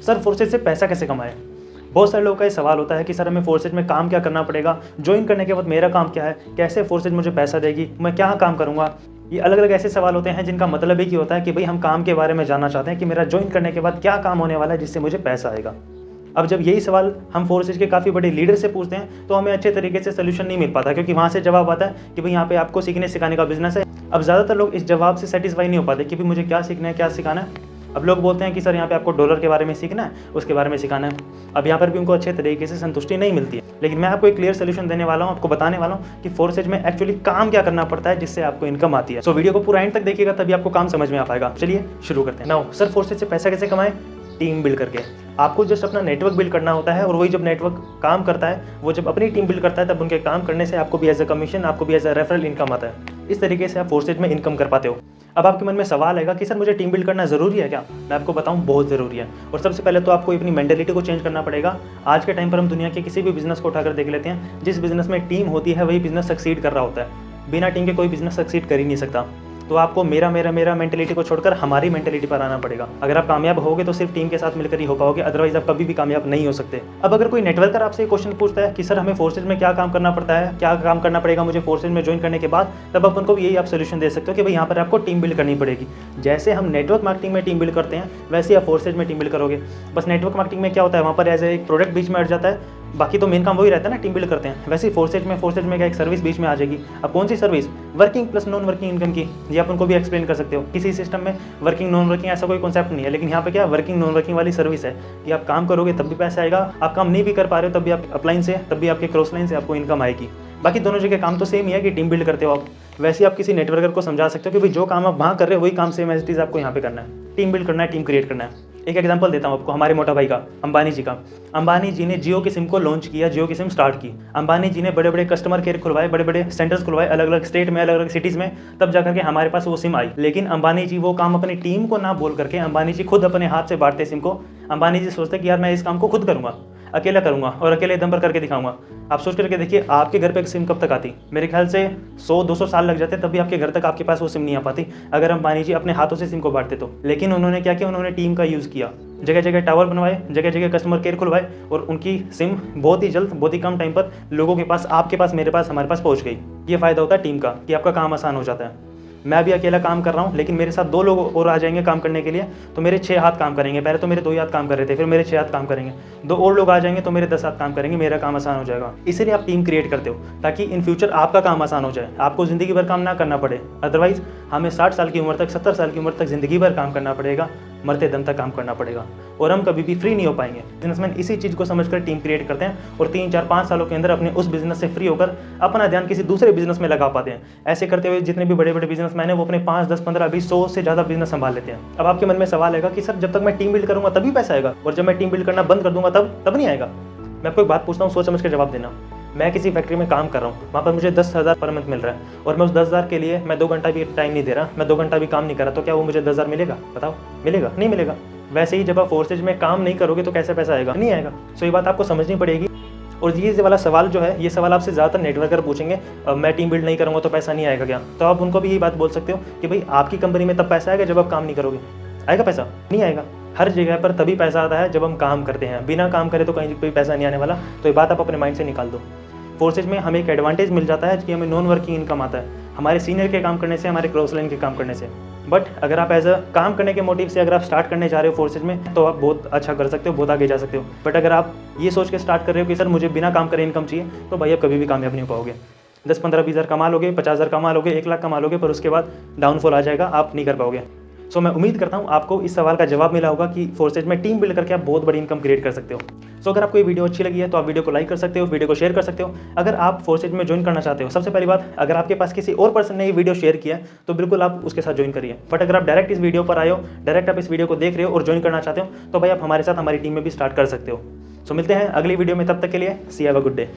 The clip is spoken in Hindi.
सर फोर्सेज से पैसा कैसे कमाएं? बहुत सारे लोगों का ये सवाल होता है कि सर हमें फोर्सेज में काम क्या करना पड़ेगा, ज्वाइन करने के बाद मेरा काम क्या है, कैसे फोर्सेज मुझे पैसा देगी, मैं क्या काम करूँगा। ये अलग अलग ऐसे सवाल होते हैं जिनका मतलब एक ही होता है कि भाई हम काम के बारे में जानना चाहते हैं कि मेरा ज्वाइन करने के बाद क्या काम होने वाला है जिससे मुझे पैसा आएगा। अब जब यही सवाल हम फोर्सेज के काफ़ी बड़े लीडर से पूछते हैं तो हमें अच्छे तरीके से सोल्यूशन नहीं मिल पाता, क्योंकि वहाँ से जवाब आता है कि भाई यहाँ पे आपको सीखने सिखाने का बिजनेस है। अब ज़्यादातर लोग इस जवाब से सेटिस्फाई नहीं हो पाते कि भाई मुझे क्या सीखना है, क्या सिखाना है। अब लोग बोलते हैं कि सर यहाँ पे आपको डॉलर के बारे में सीखना है, उसके बारे में सिखाना है। अब यहाँ पर भी उनको अच्छे तरीके से संतुष्टि नहीं मिलती है, लेकिन मैं आपको एक क्लियर सोल्यूशन देने वाला हूँ, आपको बताने वाला हूँ कि फोर्सेज में एक्चुअली काम क्या करना पड़ता है जिससे आपको इनकम आती है। सो वीडियो को पूरा एंड तक देखिएगा, तभी आपको काम समझ में आ पाएगा। चलिए शुरू करते हैं। नाउ सर फोर्सेज से पैसा कैसे कमाएं? टीम बिल्ड करके। आपको जस्ट अपना नेटवर्क बिल्ड करना होता है, और वही जब नेटवर्क काम करता है, वो जब अपनी टीम बिल्ड करता है, तब उनके काम करने से आपको भी एज अ कमीशन, आपको भी एज अ रेफरल इनकम आता है। इस तरीके से आप फोर्सेज में इनकम कर पाते हो। अब आपके मन में सवाल आएगा कि सर मुझे टीम बिल्ड करना ज़रूरी है क्या? मैं आपको बताऊं, बहुत ज़रूरी है। और सबसे पहले तो आपको अपनी मेंटालिटी को चेंज करना पड़ेगा। आज के टाइम पर हम दुनिया के किसी भी बिजनेस को उठाकर देख लेते हैं, जिस बिजनेस में टीम होती है वही बिजनेस सक्सीड कर रहा होता है। बिना टीम के कोई बिजनेस सक्सीड कर ही नहीं सकता। तो आपको मेरा मेंटालिटी को छोड़कर हमारी मेंटालिटी पर आना पड़ेगा। अगर आप कामयाब होगे तो सिर्फ टीम के साथ मिलकर ही हो पाओगे, अदरवाइज आप कभी भी कामयाब नहीं हो सकते। अब अगर कोई नेटवर्कर आपसे क्वेश्चन पूछता है कि सर हमें फोर्सेज में क्या काम करना पड़ता है, क्या काम करना पड़ेगा मुझे फोर्सेज में ज्वाइन करने के बाद, तब आप उनको भी यही आप सोल्यूशन दे सकते हो कि भाई यहाँ पर आपको टीम बिल्ड करनी पड़ेगी। जैसे हम नेटवर्क मार्केटिंग में टीम बिल्ड करते हैं, वैसे ही आप फोर्सेज में टीम बिल्ड करोगे। बस नेटवर्क मार्केटिंग में क्या होता है, वहाँ पर एज एक प्रोडक्ट बीच में अट जाता है, बाकी तो मेन काम वही रहता है ना, टीम बिल्ड करते हैं। वैसे ही फोर्सेज में क्या एक सर्विस बीच में आ जाएगी। अब कौन सी service? Working plus non working income की। ये आप उनको भी एक्सप्लेन कर सकते हो। किसी सिस्टम में वर्किंग नॉन वर्किंग ऐसा कोई कॉन्सेप्ट नहीं है, लेकिन यहाँ पे क्या वर्किंग नॉन वर्किंग वाली सर्विस है कि आप काम करोगे तब भी पैसा आएगा, आप काम नहीं भी कर पा रहे हो तब भी आप अपलाइन से, तब भी आपके क्रॉस लाइन से आपको इनकम आएगी। बाकी दोनों जगह काम तो सेम ही है कि टीम बिल्ड करते हो आप। वैसे ही आप किसी नेटवर्कर को समझा सकते हो कि भाई जो काम आप वहाँ कर रहे हो वही काम सेम एज इट इज आपको यहाँ पे करना है। टीम बिल्ड करना है, टीम क्रिएट करना है। एक एग्जांपल देता हूँ आपको, हमारे मोटा भाई का, अंबानी जी का। अंबानी जी ने जियो की सिम को लॉन्च किया, जियो की सिम स्टार्ट की। अंबानी जी ने बड़े बड़े कस्टमर केयर खुलवाए, बड़े बड़े सेंटर्स खुलवाए अलग अलग स्टेट में, अलग अलग सिटीज़ में, तब जाकर के हमारे पास वो सिम आई। लेकिन अंबानी जी वो काम अपनी टीम को ना बोल करके अंबानी जी खुद अपने हाथ से बांटते सिम को। अंबानी जी सोचते कि यार मैं इस काम को खुद करूँगा, अकेला करूँगा और अकेले दम पर करके दिखाऊंगा। आप सोच करके देखिए, आपके घर पे एक सिम कब तक आती? मेरे ख्याल से 100-200 साल लग जाते, तभी आपके घर तक आपके पास वो सिम नहीं आ पाती अगर अंबानी जी अपने हाथों से सिम को बांटते तो। लेकिन उन्होंने क्या किया, उन्होंने टीम का यूज़ किया, जगह जगह टावर बनवाए, जगह जगह कस्टमर केयर खुलवाए, और उनकी सिम बहुत ही जल्द, बहुत ही कम टाइम पर लोगों के पास, आपके पास, मेरे पास, हमारे पास पहुँच गई। ये फ़ायदा होता है टीम का कि आपका काम आसान हो जाता है। मैं भी अकेला काम कर रहा हूँ, लेकिन मेरे साथ 2 लोग और आ जाएंगे काम करने के लिए, तो मेरे 6 हाथ काम करेंगे। पहले तो मेरे 2 ही हाथ काम कर रहे थे, फिर मेरे 6 हाथ काम करेंगे। 2 और लोग आ जाएंगे तो मेरे 10 हाथ काम करेंगे, मेरा काम आसान हो जाएगा। इसीलिए आप टीम क्रिएट करते हो, ताकि इन फ्यूचर आपका काम आसान हो जाए, आपको ज़िंदगी भर काम ना करना पड़े। अदरवाइज हमें 60 साल की उम्र तक, 70 साल की उम्र तक ज़िंदगी भर काम करना पड़ेगा, मरते दम तक काम करना पड़ेगा, और हम कभी भी फ्री नहीं हो पाएंगे। बिजनेसमैन इसी चीज़ को समझकर टीम क्रिएट करते हैं, और 3, 4, 5 सालों के अंदर अपने उस बिजनेस से फ्री होकर अपना ध्यान किसी दूसरे बिजनेस में लगा पाते हैं। ऐसे करते हुए जितने भी बड़े बड़े बिजनेसमैन हैं वो अपने 5, 10, 15, 20, 100 से ज़्यादा बिजनेस संभाल लेते हैं। अब आपके मन में सवाल आएगा कि सर जब तक मैं टीम बिल्ड करूंगा तभी पैसा आएगा, और जब मैं टीम बिल्ड करना बंद कर दूंगा तब नहीं आएगा। मैं आपको एक बात पूछता हूँ, सोच समझ कर जवाब देना। मैं किसी फैक्ट्री में काम कर रहा हूँ, वहाँ पर मुझे 10,000 पर मंथ मिल रहा है, और मैं उस 10,000 के लिए मैं 2 घंटा भी टाइम नहीं दे रहा, मैं 2 घंटा भी काम नहीं कर रहा, तो क्या वो मुझे 10,000 मिलेगा? बताओ, मिलेगा? नहीं मिलेगा। वैसे ही जब आप फोर्सेज में काम नहीं करोगे तो कैसे पैसा आएगा? नहीं आएगा। सो ये बात आपको समझनी पड़ेगी। और ये वाला सवाल जो है, ये सवाल आपसे ज़्यादातर नेटवर्कर पूछेंगे, मैं टीम बिल्ड नहीं करूँगा तो पैसा नहीं आएगा क्या? तो आप उनको भी यही बात बोल सकते हो कि भाई आपकी कंपनी में तब पैसा आएगा जब आप काम नहीं करोगे। आएगा पैसा? नहीं आएगा। हर जगह पर तभी पैसा आता है जब हम काम करते हैं, बिना काम करे तो कहीं भी पैसा नहीं आने वाला। तो ये बात आप अपने माइंड से निकाल दो। फोर्सेज में हमें एक एडवांटेज मिल जाता है कि हमें नॉन वर्किंग इनकम आता है, हमारे सीनियर के काम करने से, हमारे क्रॉस लाइन के काम करने से। बट अगर आप एज अ काम करने के मोटिव से अगर आप स्टार्ट करने जा रहे हो फोर्सेज में, तो आप बहुत अच्छा कर सकते हो, बहुत आगे जा सकते हो। बट अगर आप ये सोच के स्टार्ट कर रहे हो कि सर मुझे बिना काम करे इनकम चाहिए, तो भाई आप कभी भी कामयाब नहीं हो पाओगे। 10, 15, 20 हज़ार कमा लोगे, 50,000 कमा लोगे, 1 लाख कमा लोगे, पर उसके बाद डाउनफॉल आ जाएगा, आप नहीं कर पाओगे। सो मैं उम्मीद करता हूँ आपको इस सवाल का जवाब मिला होगा कि फोर्सेज में टीम बिल्ड करके आप बहुत बड़ी इनकम क्रिएट कर सकते हो। सो अगर आपको ये वीडियो अच्छी लगी है तो आप वीडियो को लाइक कर सकते हो, वीडियो को शेयर कर सकते हो। अगर आप फोर्सेज में ज्वाइन करना चाहते हो, सबसे पहली बात, अगर आपके पास किसी और पर्सन ने ये वीडियो शेयर किया तो बिल्कुल आप उसके साथ ज्वाइन करिए। बट अगर आप डायरेक्ट इस वीडियो पर आए हो, डायरेक्ट आप इस वीडियो को देख रहे हो और ज्वाइन करना चाहते हो, तो भाई आप हमारे साथ हमारी टीम में भी स्टार्ट कर सकते हो। सो मिलते हैं अगली वीडियो में, तब तक के लिए सी हैव अ गुड डे।